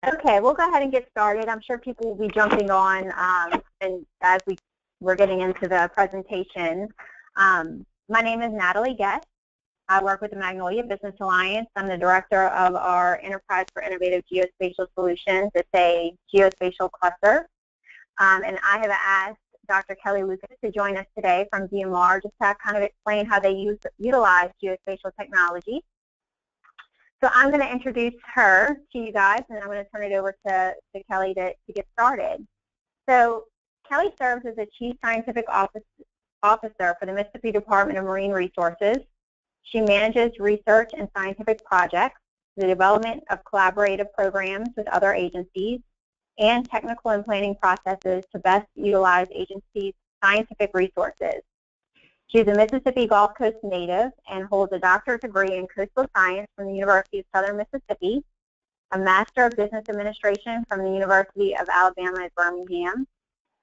Okay, we'll go ahead and get started. I'm sure people will be jumping on and as we're getting into the presentation. My name is Natalie Guest. I work with the Magnolia Business Alliance. I'm the director of our Enterprise for Innovative Geospatial Solutions. It's a geospatial cluster. And I have asked Dr. Kelly Lucas to join us today from DMR just to kind of explain how they utilize geospatial technology. So I'm going to introduce her to you guys, and I'm going to turn it over to Kelly to get started. So Kelly serves as the Chief Scientific Officer for the Mississippi Department of Marine Resources. She manages research and scientific projects, the development of collaborative programs with other agencies, and technical and planning processes to best utilize agencies' scientific resources. She's a Mississippi Gulf Coast native and holds a doctorate degree in coastal science from the University of Southern Mississippi, a Master of Business Administration from the University of Alabama at Birmingham,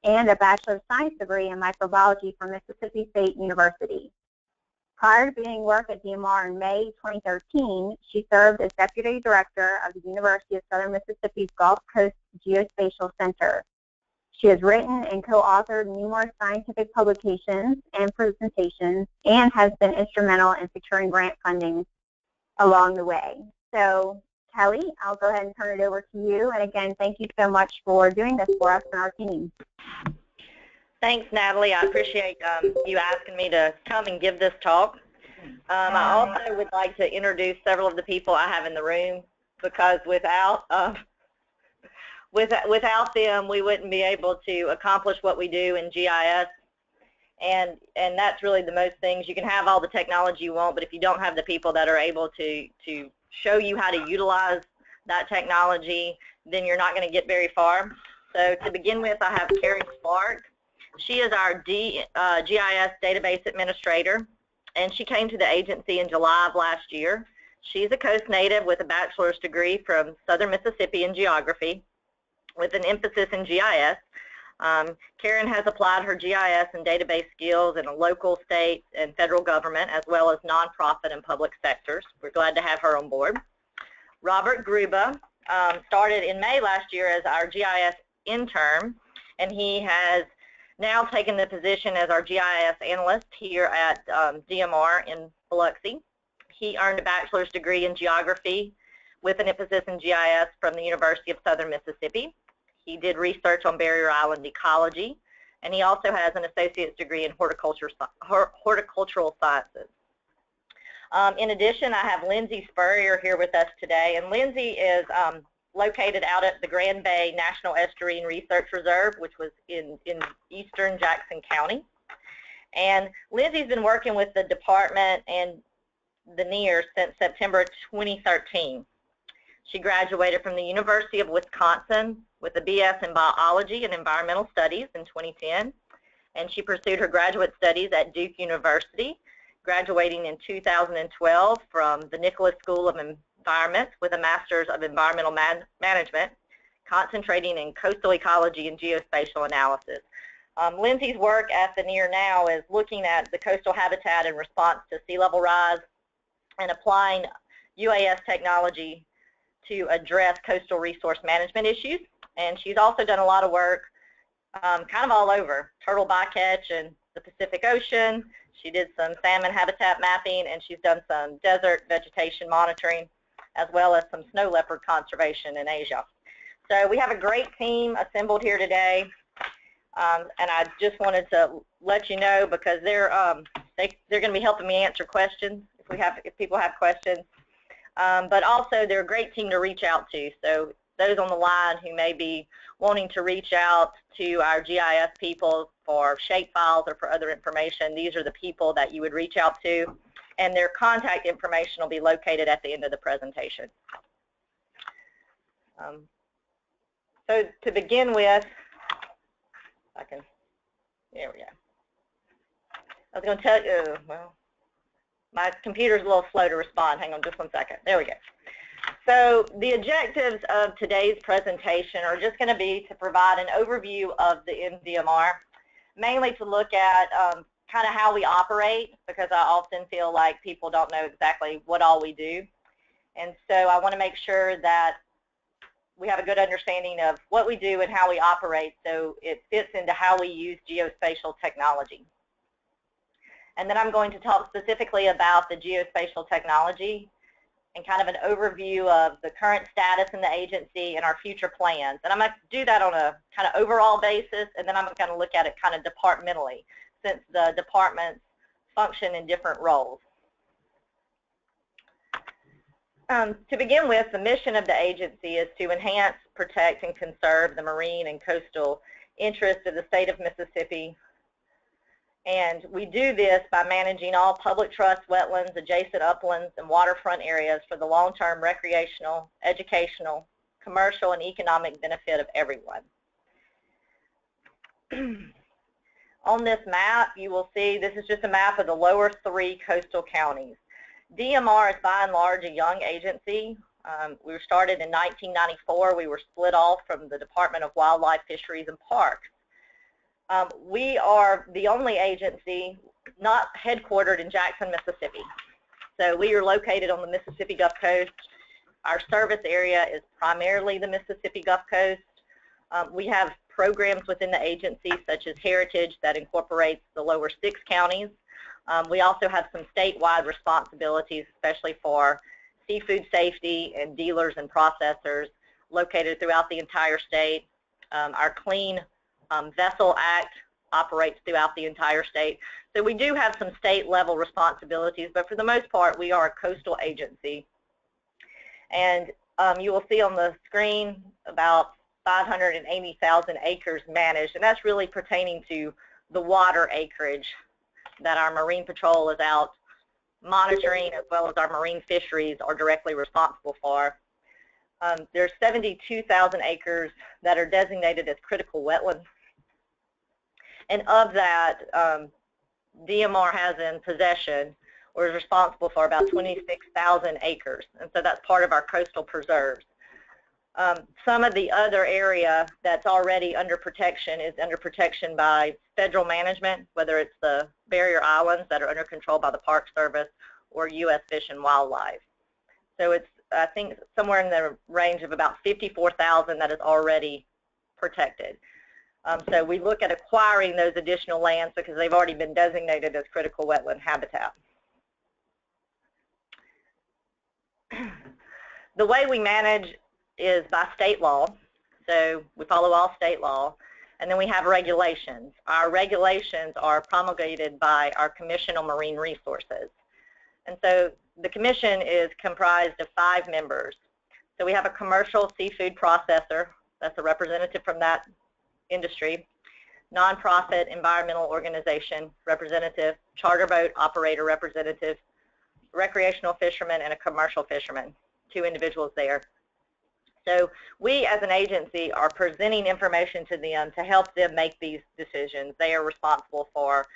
and a Bachelor of Science degree in microbiology from Mississippi State University. Prior to beginning work at DMR in May 2013, she served as Deputy Director of the University of Southern Mississippi's Gulf Coast Geospatial Center. She has written and co-authored numerous scientific publications and presentations and has been instrumental in securing grant funding along the way. So, Kelly, I'll go ahead and turn it over to you. And again, thank you so much for doing this for us and our team. Thanks, Natalie. I appreciate you asking me to come and give this talk. I also would like to introduce several of the people I have in the room, because without them, we wouldn't be able to accomplish what we do in GIS, and that's really the most things. You can have all the technology you want, but if you don't have the people that are able to show you how to utilize that technology, then you're not going to get very far. So to begin with, I have Karen Clark. She is our GIS database administrator, and she came to the agency in July of last year. She's a coast native with a bachelor's degree from Southern Mississippi in geography, with an emphasis in GIS. Karen has applied her GIS and database skills in a local, state, and federal government, as well as nonprofit and public sectors. We're glad to have her on board. Robert Gruba started in May last year as our GIS intern, and he has now taken the position as our GIS analyst here at DMR in Biloxi. He earned a bachelor's degree in geography with an emphasis in GIS from the University of Southern Mississippi. He did research on barrier island ecology, and he also has an associate's degree in horticultural sciences. In addition, I have Lindsay Spurrier here with us today, and Lindsay is located out at the Grand Bay National Estuarine Research Reserve, which was in eastern Jackson County. And Lindsay's been working with the department and the NEAR since September 2013. She graduated from the University of Wisconsin with a BS in Biology and Environmental Studies in 2010, and she pursued her graduate studies at Duke University, graduating in 2012 from the Nicholas School of Environment with a Master's of Environmental Management, concentrating in coastal ecology and geospatial analysis. Lindsay's work at the NEAR now is looking at the coastal habitat in response to sea level rise and applying UAS technology to address coastal resource management issues. And she's also done a lot of work kind of all over, turtle bycatch in the Pacific Ocean. She did some salmon habitat mapping, and she's done some desert vegetation monitoring, as well as some snow leopard conservation in Asia. So we have a great team assembled here today, and I just wanted to let you know, because they're going to be helping me answer questions if people have questions. But also they're a great team to reach out to. So those on the line who may be wanting to reach out to our GIS people for shape files or for other information, these are the people that you would reach out to, and their contact information will be located at the end of the presentation. So to begin with, there we go. I was going to tell you, well, my computer's a little slow to respond. Hang on just one second. There we go. So the objectives of today's presentation are just going to be to provide an overview of the MDMR, mainly to look at kind of how we operate, because I often feel like people don't know exactly what all we do. And so I want to make sure that we have a good understanding of what we do and how we operate so it fits into how we use geospatial technology. And then I'm going to talk specifically about the geospatial technology and kind of an overview of the current status in the agency and our future plans. And I'm going to do that on a kind of overall basis, and then I'm going to look at it kind of departmentally, since the departments function in different roles. To begin with, the mission of the agency is to enhance, protect, and conserve the marine and coastal interests of the state of Mississippi. And we do this by managing all public trust, wetlands, adjacent uplands, and waterfront areas for the long-term recreational, educational, commercial, and economic benefit of everyone. On this map, you will see this is just a map of the lower 3 coastal counties. DMR is by and large a young agency. We were started in 1994. We were split off from the Department of Wildlife, Fisheries, and Parks. We are the only agency not headquartered in Jackson, Mississippi. So we are located on the Mississippi Gulf Coast. Our service area is primarily the Mississippi Gulf Coast. We have programs within the agency such as Heritage that incorporates the lower 6 counties. We also have some statewide responsibilities, especially for seafood safety and dealers and processors located throughout the entire state. Our Clean Vessel Act operates throughout the entire state. So we do have some state-level responsibilities, but for the most part, we are a coastal agency. And you will see on the screen about 580,000 acres managed, and that's really pertaining to the water acreage that our Marine Patrol is out monitoring, as well as our marine fisheries are directly responsible for. There's 72,000 acres that are designated as critical wetlands. And of that, DMR has in possession or is responsible for about 26,000 acres. And so that's part of our coastal preserves. Some of the other area that's already under protection is under protection by federal management, whether it's the barrier islands that are under control by the Park Service or U.S. Fish and Wildlife. So it's, I think, somewhere in the range of about 54,000 that is already protected. So we look at acquiring those additional lands because they've already been designated as critical wetland habitat. The way we manage is by state law. So we follow all state law. And then we have regulations. Our regulations are promulgated by our Commission on Marine Resources. And so the commission is comprised of 5 members. So we have a commercial seafood processor, that's a representative from that industry, nonprofit environmental organization representative, charter boat operator representative, recreational fisherman, and a commercial fisherman, 2 individuals there. So we as an agency are presenting information to them to help them make these decisions. They are responsible for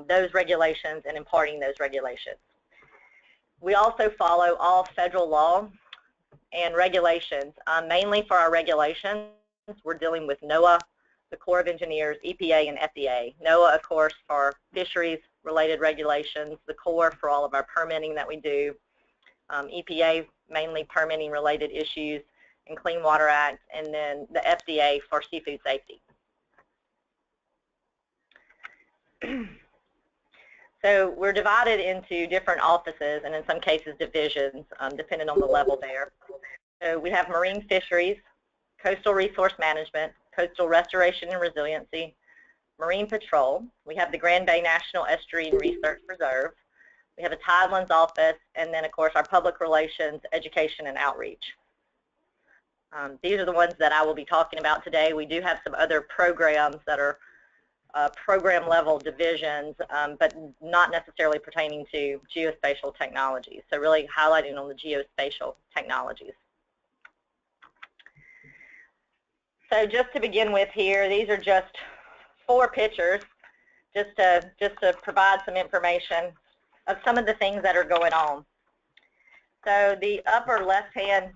those regulations and imparting those regulations. We also follow all federal law and regulations. Mainly for our regulations, we're dealing with NOAA, the Corps of Engineers, EPA, and FEA. NOAA, of course, for fisheries-related regulations, the Corps for all of our permitting that we do, EPA, mainly permitting-related issues, and Clean Water Act, and then the FDA for seafood safety. So we're divided into different offices, and in some cases divisions, depending on the level there. So we have marine fisheries, coastal resource management, coastal restoration and resiliency, marine patrol. We have the Grand Bay National Estuarine Research Reserve. We have a Tidelands office, and then of course our public relations, education, and outreach. These are the ones that I will be talking about today. We do have some other programs that are program level divisions, but not necessarily pertaining to geospatial technologies. So really highlighting on the geospatial technologies. So just to begin with here, these are just 4 pictures just to provide some information of some of the things that are going on. So the upper left-hand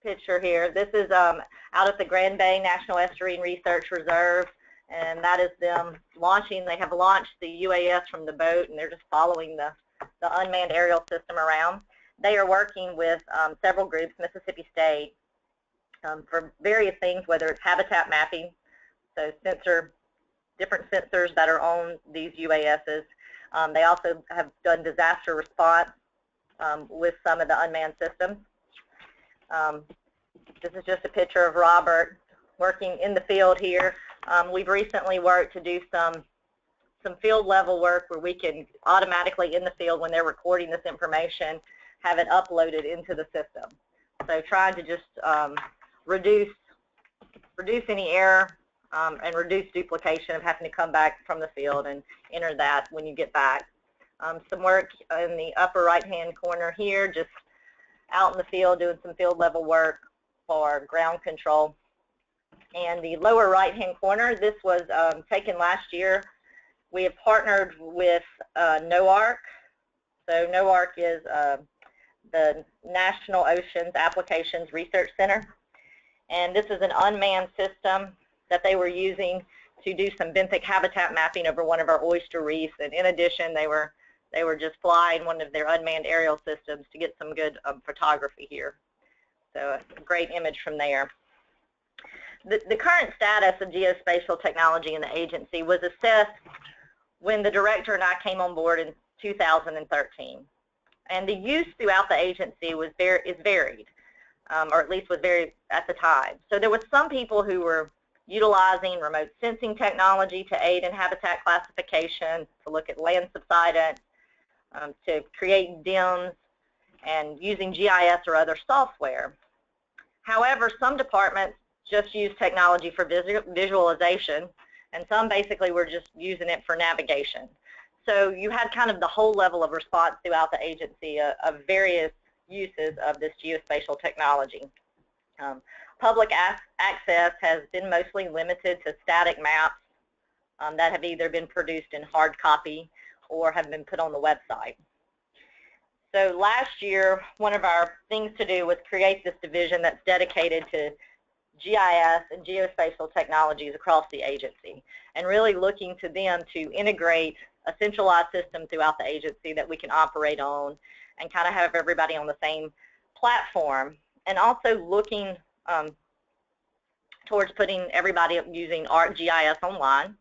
picture here, this is out at the Grand Bay National Estuarine Research Reserve, and that is them launching. They have launched the UAS from the boat, and they're just following the unmanned aerial system around. they are working with several groups, Mississippi State, for various things, whether it's habitat mapping, so different sensors that are on these UASs. They also have done disaster response with some of the unmanned systems. This is just a picture of Robert working in the field here. We've recently worked to do some field level work where we can automatically in the field, when they're recording this information, have it uploaded into the system. So trying to just reduce any error and reduce duplication of having to come back from the field and enter that when you get back. Some work in the upper right-hand corner here, just out in the field doing some field level work for ground control. And the lower right-hand corner, this was taken last year. We have partnered with NOARC. So NOARC is the National Oceans Applications Research Center. And this is an unmanned system that they were using to do some benthic habitat mapping over one of our oyster reefs. And in addition, they were just flying one of their unmanned aerial systems to get some good photography here. So a great image from there. The current status of geospatial technology in the agency was assessed when the director and I came on board in 2013. And the use throughout the agency is varied, or at least was varied at the time. So there was some people who were utilizing remote sensing technology to aid in habitat classification, to look at land subsidence, to create DIMs, and using GIS or other software. However, some departments just use technology for visualization, and some basically were just using it for navigation. So you had kind of the whole level of response throughout the agency of various uses of this geospatial technology. Public access has been mostly limited to static maps that have either been produced in hard copy or have been put on the website. So last year, one of our things to do was create this division that's dedicated to GIS and geospatial technologies across the agency, and really looking to them to integrate a centralized system throughout the agency that we can operate on and kind of have everybody on the same platform, and also looking towards putting everybody using ArcGIS online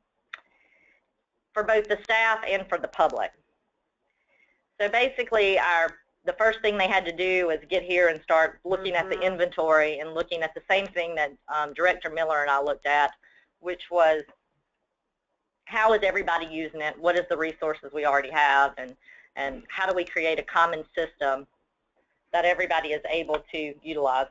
for both the staff and for the public. So basically the first thing they had to do was get here and start looking at the inventory and looking at the same thing that Director Miller and I looked at, which was how is everybody using it, what is the resources we already have, and how do we create a common system that everybody is able to utilize.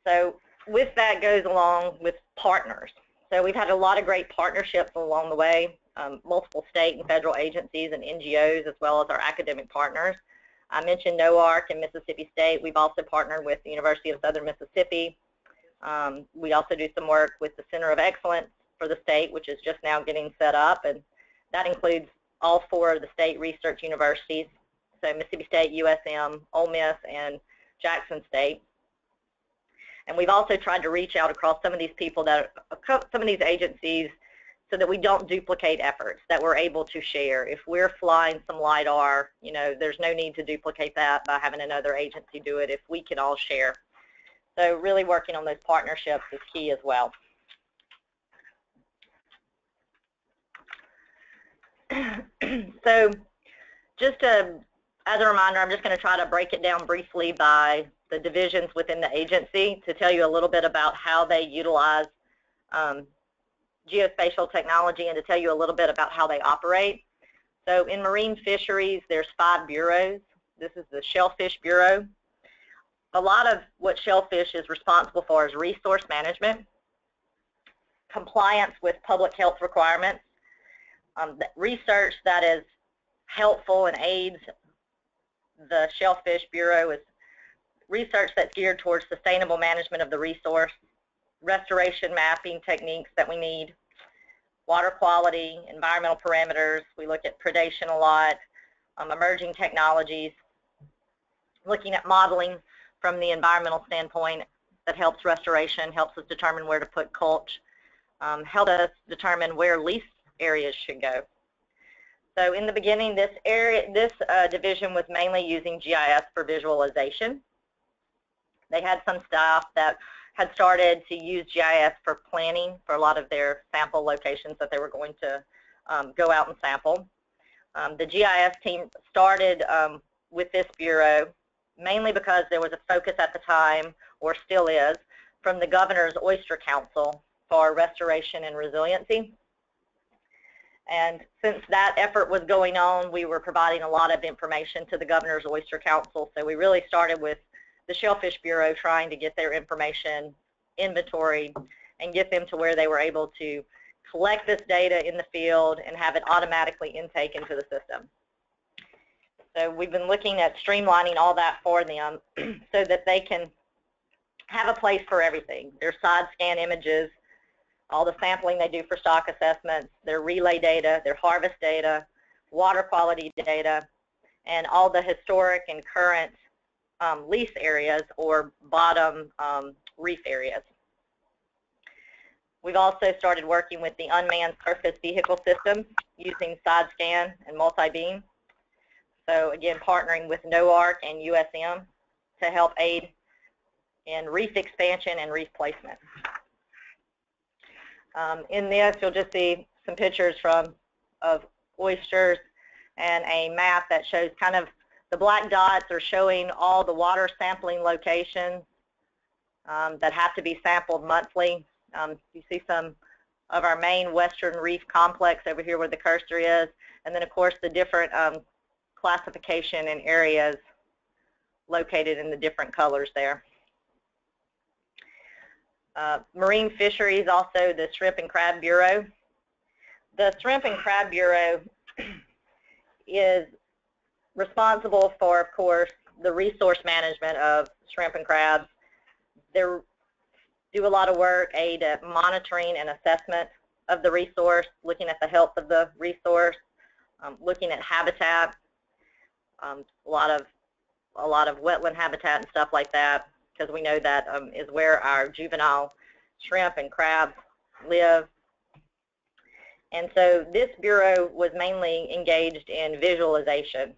So with that goes along with partners. So we've had a lot of great partnerships along the way, multiple state and federal agencies and NGOs, as well as our academic partners. I mentioned NOARC and Mississippi State. We've also partnered with the University of Southern Mississippi. We also do some work with the Center of Excellence for the state, which is just now getting set up, and that includes all 4 of the state research universities, so Mississippi State, USM, Ole Miss, and Jackson State. And we've also tried to reach out across some of these people some of these agencies, so that we don't duplicate efforts, that we're able to share. If we're flying some LiDAR, you know, there's no need to duplicate that by having another agency do it if we can all share. So really working on those partnerships is key as well. So just as a reminder, I'm just going to try to break it down briefly by the divisions within the agency to tell you a little bit about how they utilize geospatial technology and to tell you a little bit about how they operate. So in marine fisheries, there's 5 bureaus. This is the Shellfish Bureau. A lot of what Shellfish is responsible for is resource management, compliance with public health requirements, research that is helpful and aids the Shellfish Bureau is research that's geared towards sustainable management of the resource, restoration mapping techniques that we need, water quality, environmental parameters. We look at predation a lot, emerging technologies, looking at modeling from the environmental standpoint that helps restoration, helps us determine where to put mulch, helps us determine where lease areas should go. So in the beginning, this division was mainly using GIS for visualization. They had some staff that had started to use GIS for planning for a lot of their sample locations that they were going to go out and sample. The GIS team started with this bureau mainly because there was a focus at the time, or still is, from the Governor's Oyster Council for restoration and resiliency. And since that effort was going on, we were providing a lot of information to the Governor's Oyster Council. So we really started with the Shellfish Bureau trying to get their information inventoried and get them to where they were able to collect this data in the field and have it automatically intake into the system. So we've been looking at streamlining all that for them so that they can have a place for everything. Their side scan images, all the sampling they do for stock assessments, their relay data, their harvest data, water quality data, and all the historic and current lease areas or bottom reef areas. We've also started working with the unmanned surface vehicle systems using side scan and multi-beam. So again, partnering with NOARC and USM to help aid in reef expansion and reef placement. In this, you'll just see some pictures of oysters and a map that shows kind of the black dots are showing all the water sampling locations that have to be sampled monthly. You see some of our main western reef complex over here where the cursor is, and then of course the different classification and areas located in the different colors there. Marine fisheries, also the Shrimp and Crab Bureau. The Shrimp and Crab Bureau is responsible for, of course, the resource management of shrimp and crabs. They do a lot of work, aid at monitoring and assessment of the resource, looking at the health of the resource, looking at habitat, a lot of wetland habitat and stuff like that, because we know that is where our juvenile shrimp and crabs live. And so this bureau was mainly engaged in visualization.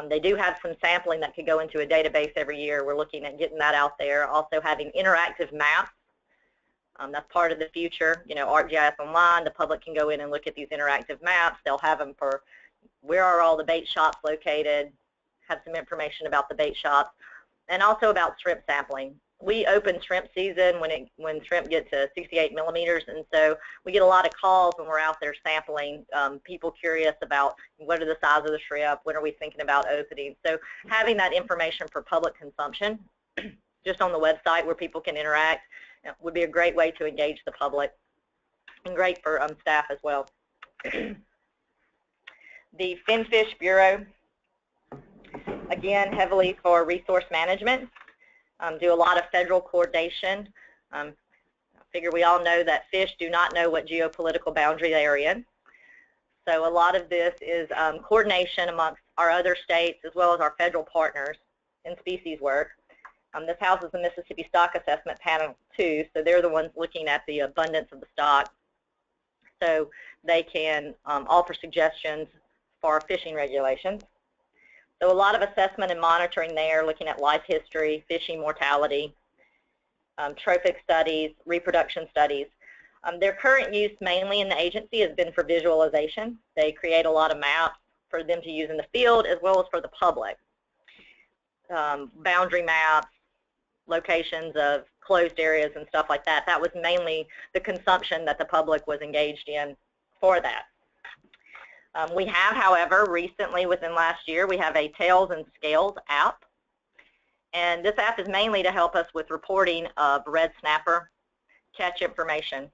They do have some sampling that could go into a database every year. We're looking at getting that out there. Also having interactive maps. That's part of the future. You know, ArcGIS Online, the public can go in and look at these interactive maps. They'll have them for where are all the bait shops located, have some information about the bait shops, and also about shrimp sampling. We open shrimp season when shrimp get to 68 millimeters, and so we get a lot of calls when we're out there sampling, people curious about what are the size of the shrimp, when are we thinking about opening. So having that information for public consumption just on the website where people can interact would be a great way to engage the public, and great for staff as well. The Finfish Bureau, again, heavily for resource management. Do a lot of federal coordination. I figure we all know that fish do not know what geopolitical boundary they are in. So a lot of this is coordination amongst our other states as well as our federal partners in species work. This houses the Mississippi Stock Assessment Panel too, so they're the ones looking at the abundance of the stock. So they can offer suggestions for our fishing regulations. So a lot of assessment and monitoring there, looking at life history, fishing mortality, trophic studies, reproduction studies. Their current use mainly in the agency has been for visualization. They create a lot of maps for them to use in the field as well as for the public. Boundary maps, locations of closed areas and stuff like that. That was mainly the consumption that the public was engaged in for that. We have, however, recently within last year, we have a Tails and Scales app. And this app is mainly to help us with reporting of red snapper catch information.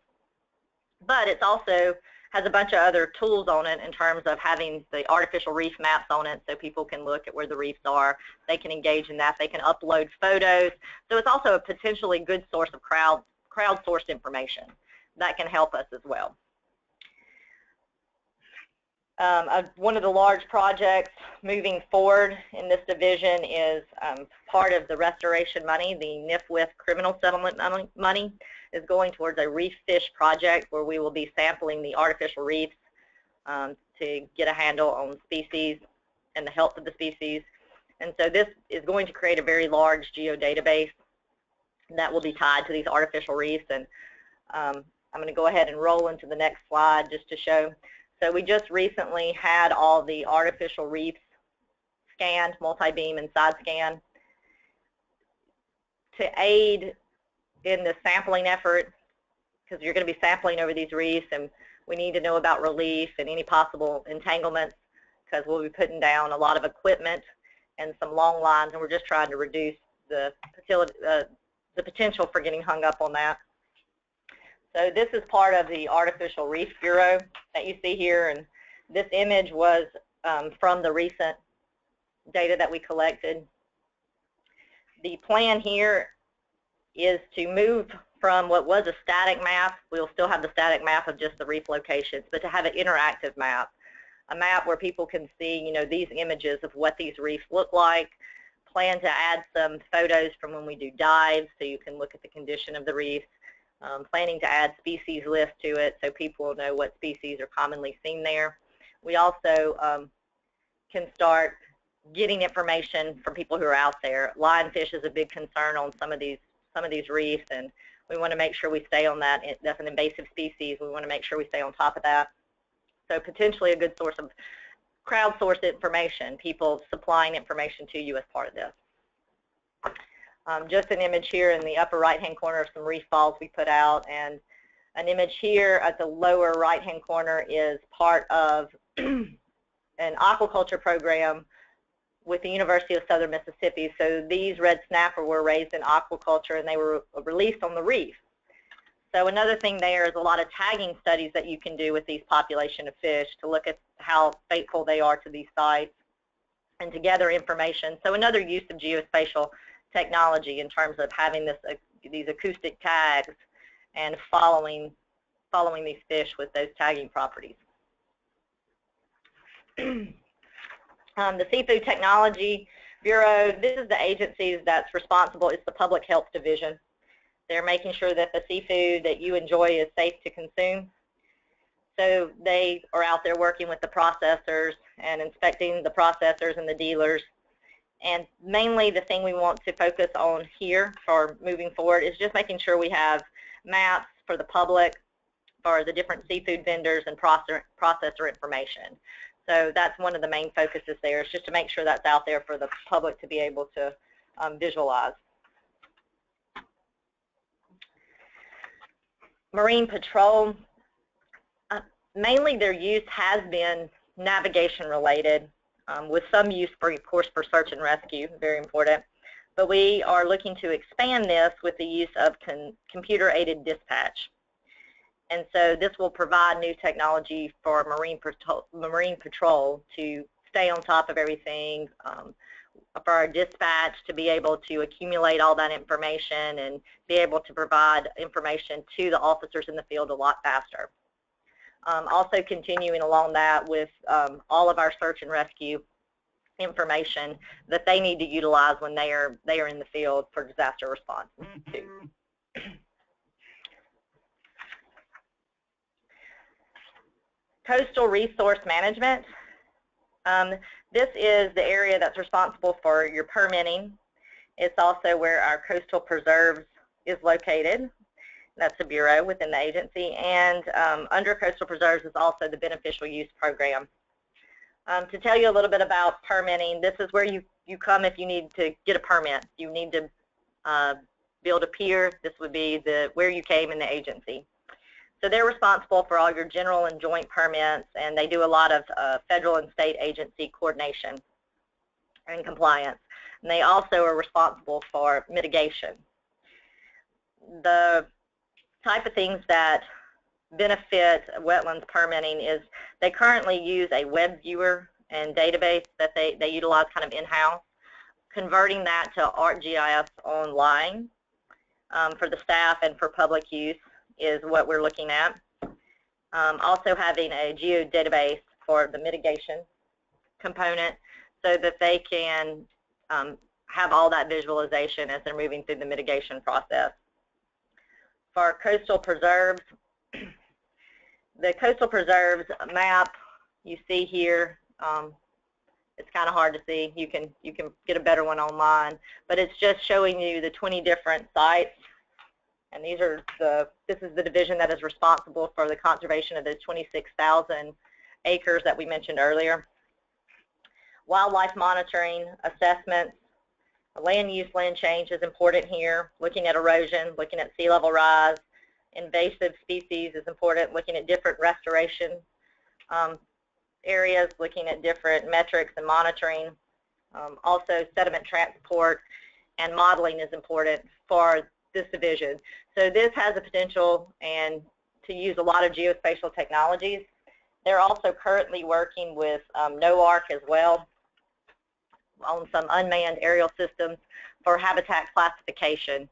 But it also has a bunch of other tools on it in terms of having the artificial reef maps on it so people can look at where the reefs are. They can engage in that. They can upload photos. So it's also a potentially good source of crowdsourced information that can help us as well. One of the large projects moving forward in this division is part of the restoration money. The NIFWIF criminal settlement money is going towards a reef fish project where we will be sampling the artificial reefs to get a handle on species and the health of the species. And so this is going to create a very large geodatabase that will be tied to these artificial reefs. And I'm going to go ahead and roll into the next slide just to show. So we just recently had all the artificial reefs scanned, multi-beam and side scan, to aid in the sampling effort, because you're going to be sampling over these reefs, and we need to know about relief and any possible entanglements, because we'll be putting down a lot of equipment and some long lines, and we're just trying to reduce the potential for getting hung up on that. So this is part of the Artificial Reef Bureau that you see here, and this image was from the recent data that we collected. The plan here is to move from what was a static map. We'll still have the static map of just the reef locations, but to have an interactive map, a map where people can see, you know, these images of what these reefs look like. Plan to add some photos from when we do dives, so you can look at the condition of the reefs. Planning to add species lists to it, so people will know what species are commonly seen there. We also can start getting information from people who are out there. Lionfish is a big concern on some of these reefs, and we want to make sure we stay on that. That's an invasive species. We want to make sure we stay on top of that. So potentially a good source of crowdsourced information, people supplying information to you as part of this. Just an image here in the upper right-hand corner of some reef balls we put out, and an image here at the lower right-hand corner is part of an aquaculture program with the University of Southern Mississippi. So these red snapper were raised in aquaculture, and they were released on the reef. So another thing there is a lot of tagging studies that you can do with these population of fish to look at how faithful they are to these sites and to gather information. So another use of geospatial technology in terms of having these acoustic tags and following these fish with those tagging properties. The Seafood Technology Bureau, this is the agency that's responsible. It's the Public Health Division. They're making sure that the seafood that you enjoy is safe to consume. So they are out there working with the processors and inspecting the processors and the dealers. And mainly the thing we want to focus on here for moving forward is just making sure we have maps for the public, for the different seafood vendors and processor information. So that's one of the main focuses there, is just to make sure that's out there for the public to be able to visualize. Marine Patrol, mainly their use has been navigation related, with some use, of course, for search and rescue, very important. But we are looking to expand this with the use of computer-aided dispatch. And so this will provide new technology for Marine Patrol to stay on top of everything, for our dispatch to be able to accumulate all that information and be able to provide information to the officers in the field a lot faster. Also continuing along that with all of our search and rescue information that they need to utilize when they are in the field for disaster response too. Coastal resource management. This is the area that's responsible for your permitting. It's also where our coastal preserves is located. That's a bureau within the agency. And under coastal preserves is also the beneficial use program. To tell you a little bit about permitting, this is where you come if you need to get a permit. You need to build a pier. This would be where you came in the agency. So they're responsible for all your general and joint permits, and they do a lot of federal and state agency coordination and compliance. And they also are responsible for mitigation. The type of things that benefit wetlands permitting is they currently use a web viewer and database that they utilize kind of in-house. Converting that to ArcGIS online for the staff and for public use is what we're looking at. Also having a geodatabase for the mitigation component so that they can have all that visualization as they're moving through the mitigation process. For our coastal preserves, the coastal preserves map you see here, it's kind of hard to see. You can get a better one online, but it's just showing you the 20 different sites, and this is the division that is responsible for the conservation of the 26,000 acres that we mentioned earlier. Wildlife monitoring, assessments, land use, land change is important here. Looking at erosion, looking at sea level rise, invasive species is important. Looking at different restoration areas, looking at different metrics and monitoring. Also, sediment transport and modeling is important for this division. So this has a potential and to use a lot of geospatial technologies. They're also currently working with NOARC as well on some unmanned aerial systems for habitat classification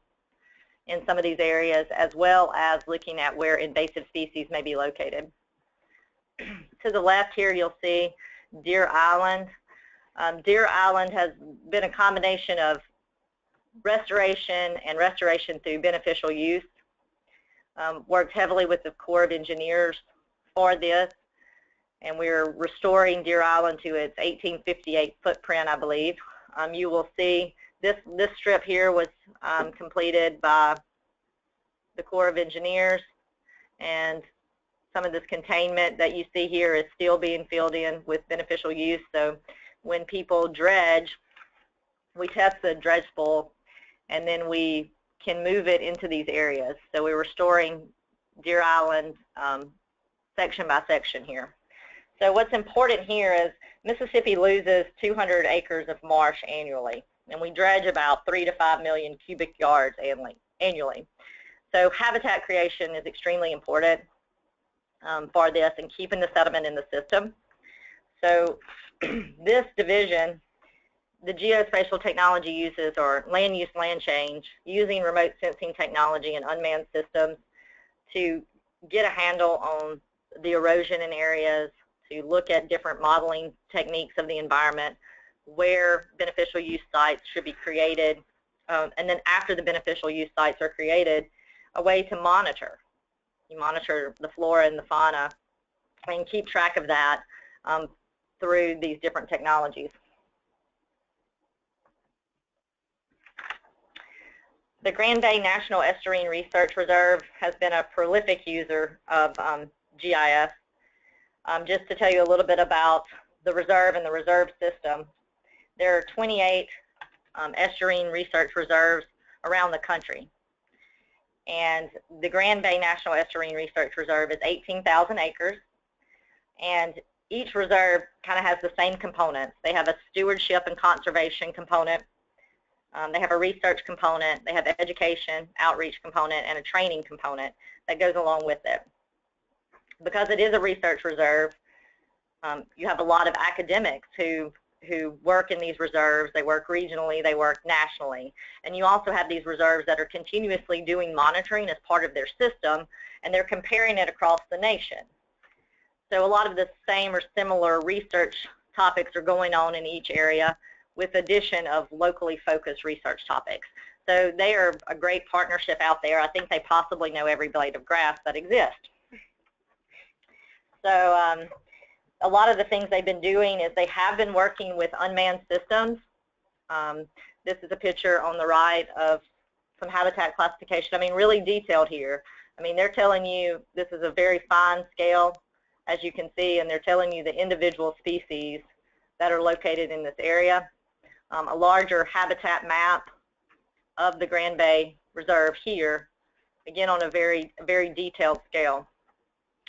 in some of these areas, as well as looking at where invasive species may be located. To the left here, you'll see Deer Island. Deer Island has been a combination of restoration and restoration through beneficial use. Worked heavily with the Corps of Engineers for this, and we're restoring Deer Island to its 1858 footprint, I believe. You will see this strip here was completed by the Corps of Engineers, and some of this containment that you see here is still being filled in with beneficial use. So when people dredge, we test the dredge spool, and then we can move it into these areas. So we're restoring Deer Island section by section here. So what's important here is Mississippi loses 200 acres of marsh annually, and we dredge about 3 to 5 million cubic yards annually. So habitat creation is extremely important for this and keeping the sediment in the system. So this division, the geospatial technology uses are land use, land change, using remote sensing technology and unmanned systems to get a handle on the erosion in areas, to look at different modeling techniques of the environment, where beneficial use sites should be created, and then after the beneficial use sites are created, a way to monitor. You monitor the flora and the fauna and keep track of that through these different technologies. The Grand Bay National Estuarine Research Reserve has been a prolific user of GIS. Just to tell you a little bit about the reserve and the reserve system, there are 28 estuarine research reserves around the country. And the Grand Bay National Estuarine Research Reserve is 18,000 acres, and each reserve kind of has the same components. They have a stewardship and conservation component, they have a research component, they have an education, outreach component, and a training component that goes along with it. Because it is a research reserve, you have a lot of academics who work in these reserves. They work regionally, they work nationally. And you also have these reserves that are continuously doing monitoring as part of their system, and they're comparing it across the nation. So a lot of the same or similar research topics are going on in each area, with addition of locally focused research topics. So they are a great partnership out there. I think they possibly know every blade of grass that exists. So a lot of the things they've been doing is they have been working with unmanned systems. This is a picture on the right of some habitat classification. I mean, really detailed here. I mean, they're telling you this is a very fine scale, as you can see, and they're telling you the individual species that are located in this area. A larger habitat map of the Grand Bay Reserve here, again on a very detailed scale.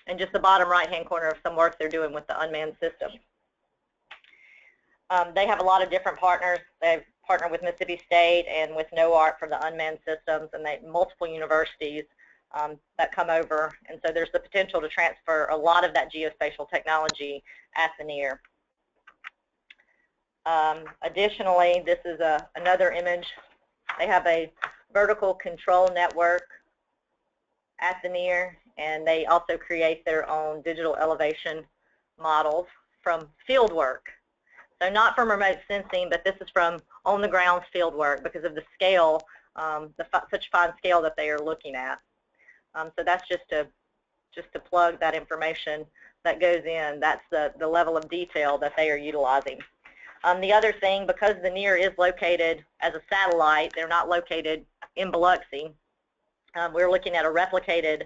And just the bottom right-hand corner of some work they're doing with the unmanned system. They have a lot of different partners. They've partnered with Mississippi State and with NOARC for the unmanned systems, and they multiple universities that come over. And so there's the potential to transfer a lot of that geospatial technology at the near. Additionally, this is another image. They have a vertical control network at the near, and they also create their own digital elevation models from field work. So not from remote sensing, but this is from on-the-ground field work because of the scale, such fine scale that they are looking at. So that's just to plug that information that goes in. That's the level of detail that they are utilizing. The other thing, because the NEAR is located as a satellite, they're not located in Biloxi, we're looking at a replicated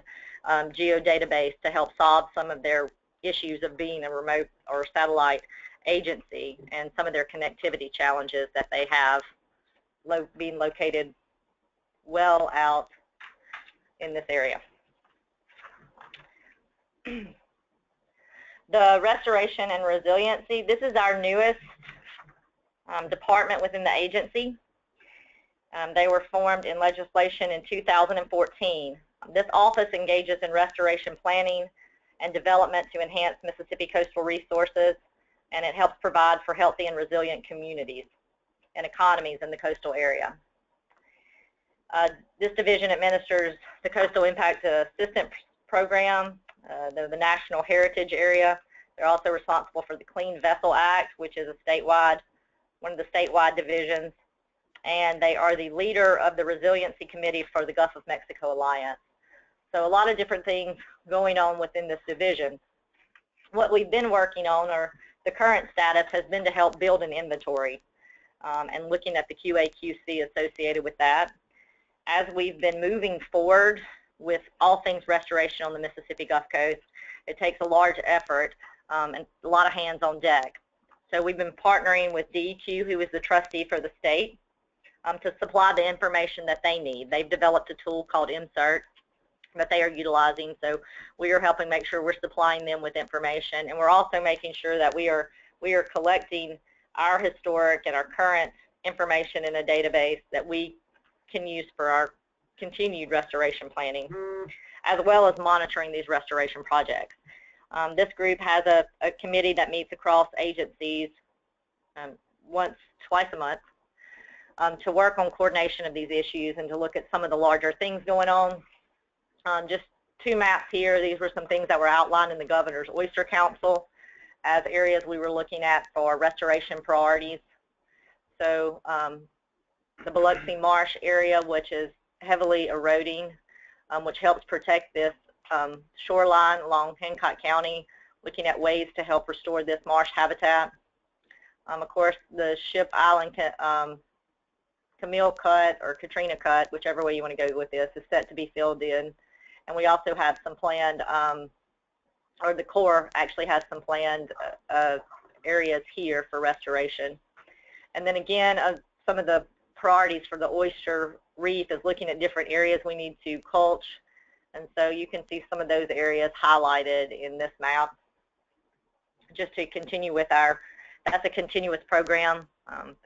geodatabase to help solve some of their issues of being a remote or satellite agency and some of their connectivity challenges that they have being located well out in this area. The Restoration and Resiliency, this is our newest department within the agency. They were formed in legislation in 2014. This office engages in restoration planning and development to enhance Mississippi coastal resources, and it helps provide for healthy and resilient communities and economies in the coastal area. This division administers the Coastal Impact Assistance Program, the National Heritage Area. They're also responsible for the Clean Vessel Act, which is one of the statewide divisions, and they are the leader of the Resiliency Committee for the Gulf of Mexico Alliance. So a lot of different things going on within this division. What we've been working on, or the current status, has been to help build an inventory and looking at the QA/QC associated with that. As we've been moving forward with all things restoration on the Mississippi Gulf Coast, it takes a large effort and a lot of hands on deck. So we've been partnering with DEQ, who is the trustee for the state, to supply the information that they need. They've developed a tool called Insert that they are utilizing, so we are helping make sure we're supplying them with information, and we're also making sure that we are collecting our historic and our current information in a database that we can use for our continued restoration planning, as well as monitoring these restoration projects. This group has a committee that meets across agencies twice a month to work on coordination of these issues and to look at some of the larger things going on. Just two maps here. These were some things that were outlined in the Governor's Oyster Council as areas we were looking at for restoration priorities. So the Biloxi Marsh area, which is heavily eroding, which helps protect this shoreline along Hancock County, looking at ways to help restore this marsh habitat. Of course, the Ship Island Camille Cut or Katrina Cut, whichever way you want to go with this, is set to be filled in. And we also have some planned, or the Corps actually has some planned areas here for restoration. And then again, some of the priorities for the oyster reef is looking at different areas we need to mulch. And so you can see some of those areas highlighted in this map. Just to continue with that's a continuous program.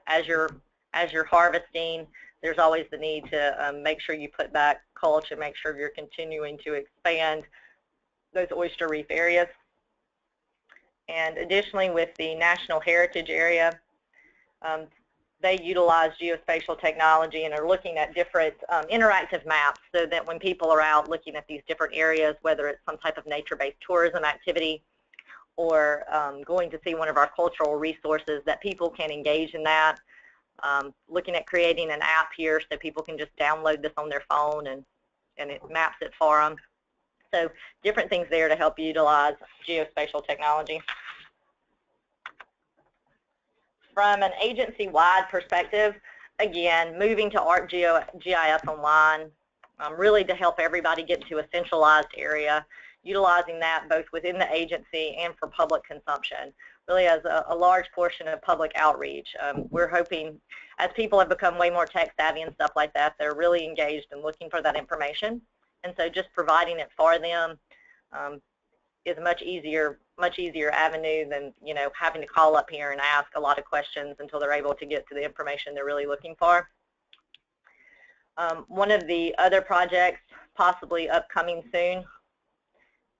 As you're harvesting, there's always the need to make sure you put back mulch and make sure you're continuing to expand those oyster reef areas. And additionally, with the National Heritage Area, they utilize geospatial technology and are looking at different interactive maps so that when people are out looking at these different areas, whether it's some type of nature-based tourism activity or going to see one of our cultural resources, that people can engage in that. Looking at creating an app here so people can just download this on their phone and it maps it for them. So different things there to help utilize geospatial technology. From an agency-wide perspective, again, moving to ArcGIS Online, really to help everybody get to a centralized area, utilizing that both within the agency and for public consumption, really as a large portion of public outreach. We're hoping, as people have become way more tech savvy and stuff like that, they're really engaged and looking for that information. And so just providing it for them is a much easier avenue than, you know, having to call up here and ask a lot of questions until they're able to get to the information they're really looking for. One of the other projects possibly upcoming soon,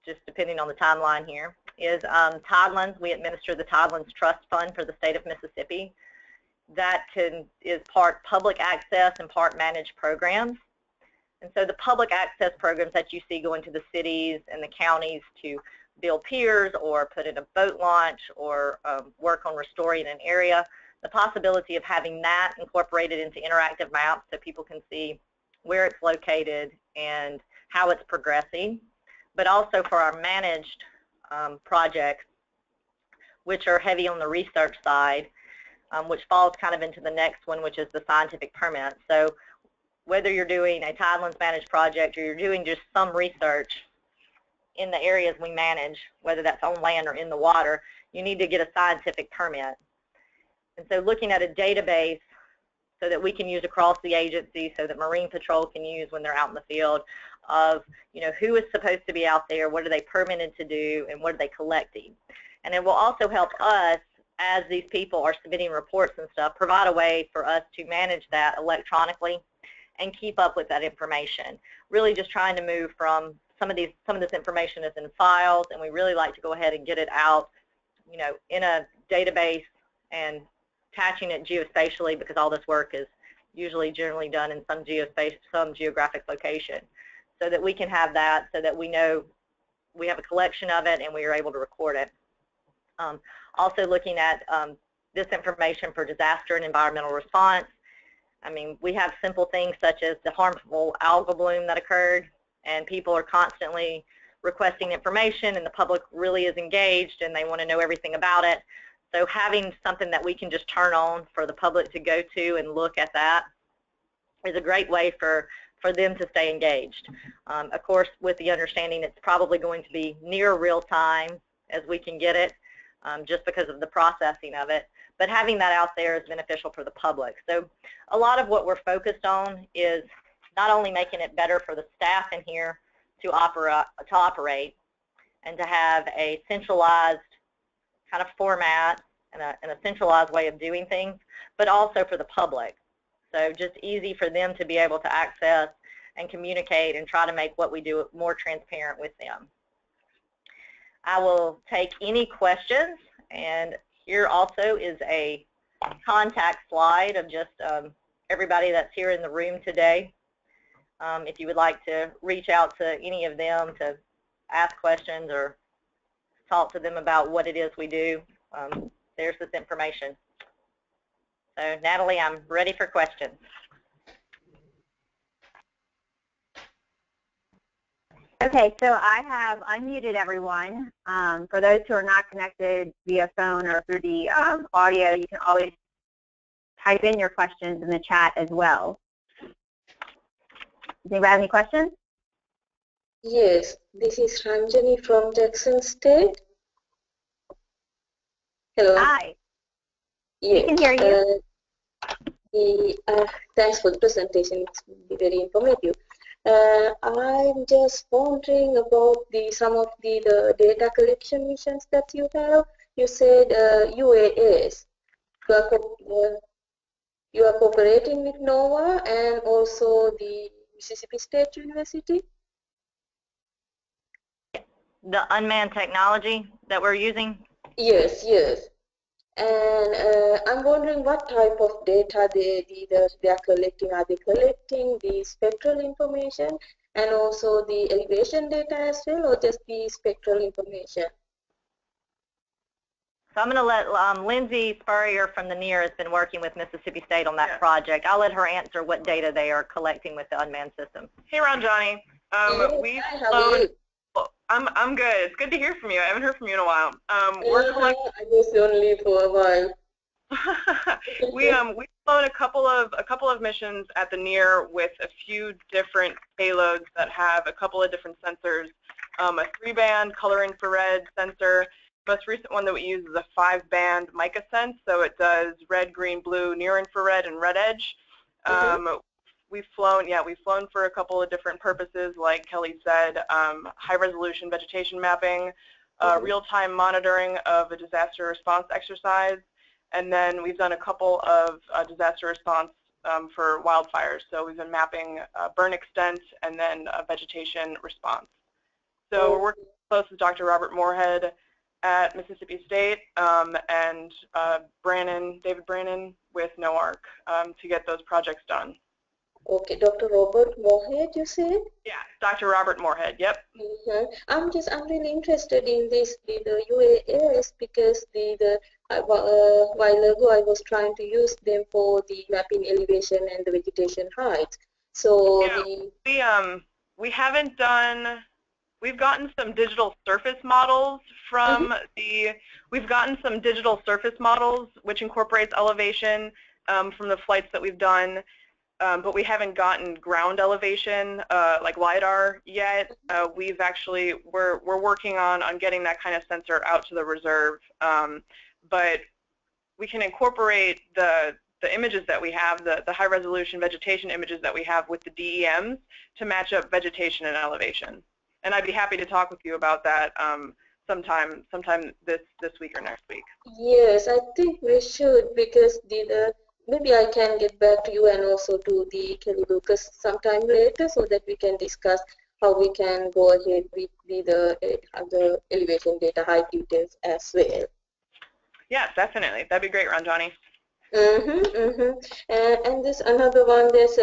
just depending on the timeline here, is Tidelands. We administer the Tidelands Trust Fund for the state of Mississippi. That is part public access and part managed programs. And so the public access programs that you see go into the cities and the counties to build piers or put in a boat launch or work on restoring an area, the possibility of having that incorporated into interactive maps so people can see where it's located and how it's progressing. But also for our managed projects, which are heavy on the research side, which falls kind of into the next one, which is the scientific permit. So whether you're doing a tidelands managed project or you're doing just some research in the areas we manage, whether that's on land or in the water, you need to get a scientific permit. And so looking at a database so that we can use across the agency, so that Marine Patrol can use when they're out in the field, of, you know, who is supposed to be out there, what are they permitted to do, and what are they collecting. And it will also help us, as these people are submitting reports and stuff, provide a way for us to manage that electronically and keep up with that information. Really just trying to move from some of this information is in files, and we really like to go ahead and get it out, you know, in a database and attaching it geospatially, because all this work is usually generally done in some geographic location, so that we can have that, so that we know we have a collection of it and we are able to record it. Also looking at this information for disaster and environmental response. I mean, we have simple things such as the harmful algal bloom that occurred, and people are constantly requesting information, and the public really is engaged and they want to know everything about it. So having something that we can just turn on for the public to go to and look at that is a great way for them to stay engaged. Of course, with the understanding it's probably going to be near real time as we can get it, just because of the processing of it. But having that out there is beneficial for the public. So a lot of what we're focused on is not only making it better for the staff in here to operate and to have a centralized kind of format and a centralized way of doing things, but also for the public. So just easy for them to be able to access and communicate and try to make what we do more transparent with them. I will take any questions, and here also is a contact slide of just everybody that's here in the room today. If you would like to reach out to any of them to ask questions or talk to them about what it is we do, there's this information. So Natalie, I'm ready for questions. Okay, so I have unmuted everyone. For those who are not connected via phone or through the audio, you can always type in your questions in the chat as well. Does anybody have any questions? Yes, this is Ranjani from Jackson State. Hello. Hi. Yeah. We can hear you. Thanks for the presentation. It's very informative. I'm just wondering about some of the data collection missions that you have. You said UAS. You are cooperating with NOAA and also the Mississippi State University. The unmanned technology that we're using? Yes, yes. And I'm wondering what type of data they are collecting. Are they collecting the spectral information and also the elevation data as well, or just the spectral information? So I'm going to let Lindsay Spurrier from the NEAR has been working with Mississippi State on that project. I'll let her answer what data they are collecting with the unmanned system. Hey, Ranjani. We've flown. I'm good. It's good to hear from you. I haven't heard from you in a while. We're collecting. I guess only for a while. We've flown a couple of missions at the NEAR with a few different payloads that have a couple of different sensors. A 3-band color infrared sensor. The most recent one that we use is a 5-band mica sense, so it does red, green, blue, near infrared, and red edge. We've flown for a couple of different purposes, like Kelly said, high-resolution vegetation mapping, real-time monitoring of a disaster response exercise, and then we've done a couple of disaster response for wildfires. So we've been mapping burn extent and then vegetation response. So we're working close with Dr. Robert Moorhead at Mississippi State and David Brannon with NOARC to get those projects done. Okay, Dr. Robert Moorhead, you said? Yeah, Dr. Robert Moorhead, yep. I'm really interested in this, the UAS, because a while ago I was trying to use them for the mapping elevation and the vegetation height. So yeah, we haven't done we've gotten some digital surface models from we've gotten some digital surface models which incorporates elevation from the flights that we've done, but we haven't gotten ground elevation like LiDAR yet. We're working on getting that kind of sensor out to the reserve, but we can incorporate the images that we have, the high resolution vegetation images that we have with the DEMs to match up vegetation and elevation. And I'd be happy to talk with you about that sometime this week or next week. Yes, I think we should, because maybe I can get back to you and also to the Kelly Lucas sometime later so that we can discuss how we can go ahead with the elevation data height details as well. Yes, definitely. That'd be great, Ranjani. And this another one. There's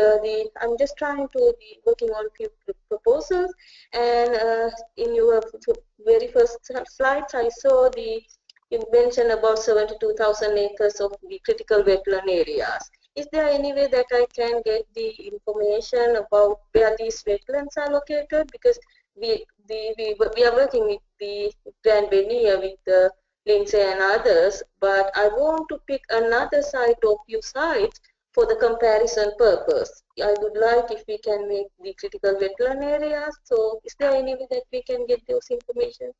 I'm just trying to be working on a few proposals, and in your very first slides, I saw you mentioned about 72,000 acres of the critical wetland areas. Is there any way that I can get the information about where these wetlands are located? Because we are working with the Grand Venier with the Lindsay and others, but I want to pick another site or few sites for the comparison purpose. I would like if we can make the critical wetland areas. So is there any way that we can get those information?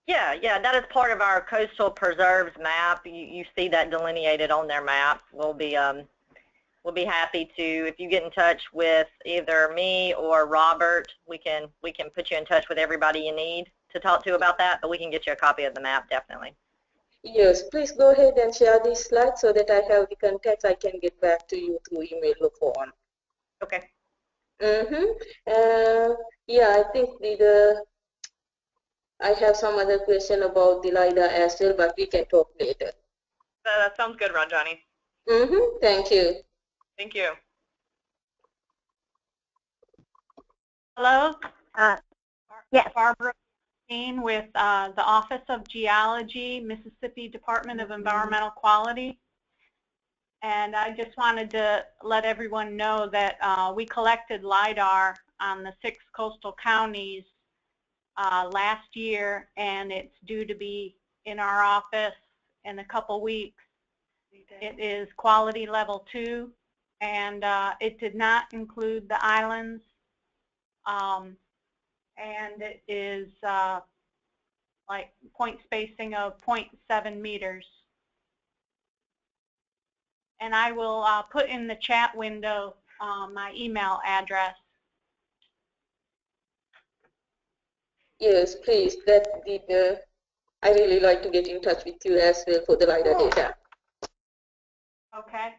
Yeah, that is part of our coastal preserves map. You see that delineated on their map. We'll be happy to, if you get in touch with either me or Robert, we can put you in touch with everybody you need to talk to about that, but we can get you a copy of the map, definitely. Yes, please go ahead and share these slides so that I have the contacts. I can get back to you through email or phone. Okay. Yeah, I think I have some other question about the LiDAR as well, but we can talk later. That sounds good, Ranjani. Thank you. Thank you. Hello. Yes. Barbara with the Office of Geology, Mississippi Department of Environmental Quality. And I just wanted to let everyone know that we collected LiDAR on the 6 coastal counties last year, and it's due to be in our office in a couple weeks. It is quality level 2, and it did not include the islands. And it is like point spacing of 0.7 meters. And I will put in the chat window my email address. Yes, please. I really like to get in touch with you as well for the LiDAR data. Okay.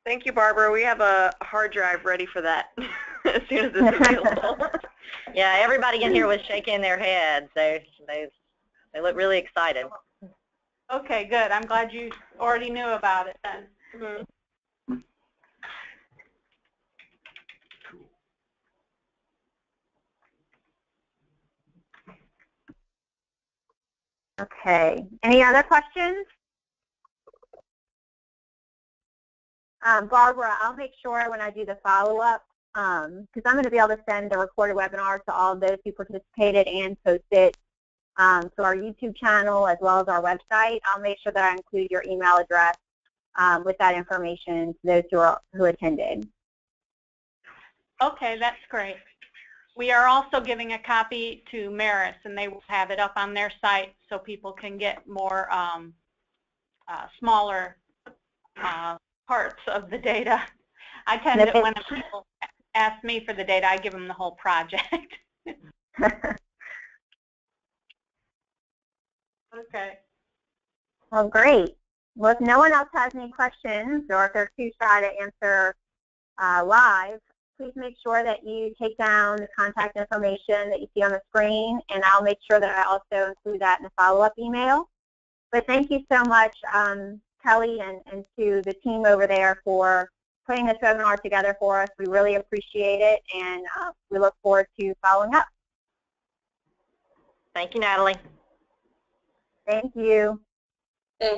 Thank you, Barbara. We have a hard drive ready for that as soon as it's available. Yeah, everybody in here was shaking their heads. They look really excited. Okay, good. I'm glad you already knew about it then. Okay. Any other questions? Barbara, I'll make sure when I do the follow-up, because I'm going to be able to send the recorded webinar to all of those who participated and post it to our YouTube channel as well as our website. I'll make sure that I include your email address with that information to those who attended. Okay, that's great. We are also giving a copy to Maris, and they will have it up on their site so people can get more smaller parts of the data. I tend to, when people ask me for the data, I give them the whole project. Okay. Well, great. Well, if no one else has any questions, or if they're too shy to answer live, please make sure that you take down the contact information that you see on the screen, and I'll make sure that I also include that in the follow-up email. But thank you so much, Kelly, and to the team over there for putting this webinar together for us. We really appreciate it, and we look forward to following up. Thank you, Natalie. Thank you.